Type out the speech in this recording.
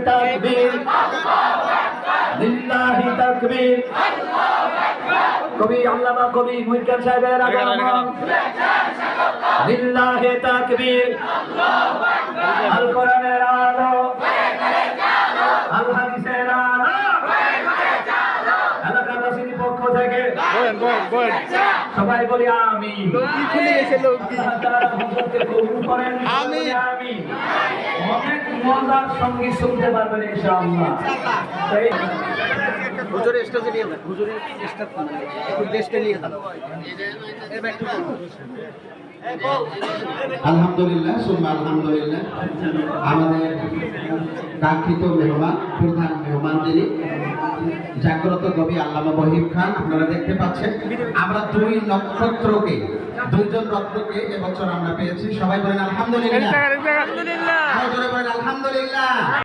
তাকবীর লিল্লাহি তাকবীর। কবি আল্লামা কবি মুইজ্জত সাহেবের আগমন লিল্লাহি তাকবীর। আল কোরআনের আলো আল হাদিসের আলো এলাকাবাসীর পক্ষ থেকে সবাই বলি আমিন। আমিন। অনেক মজার সঙ্গীত শুনতে পারবেন ইনশাআল্লাহ। হুজুরের স্টেজে নিয়ে যান, হুজুরের স্টেজ একটু দেশটা নিয়ে যান। আলহামদুলিল্লাহ সুম্মা আলহামদুলিল্লাহ। আমাদের কাঙ্ক্ষিত মেহমান, প্রধান মেহমান যিনি জাগ্রত কবি আল্লামা ওয়াহিদ খান, আপনারা দেখতে পাচ্ছেন আমরা দুজন নক্ষত্রকে এবছর আমরা পেয়েছি। সবাই বলেন আলহামদুলিল্লাহ। আলহামদুলিল্লাহ।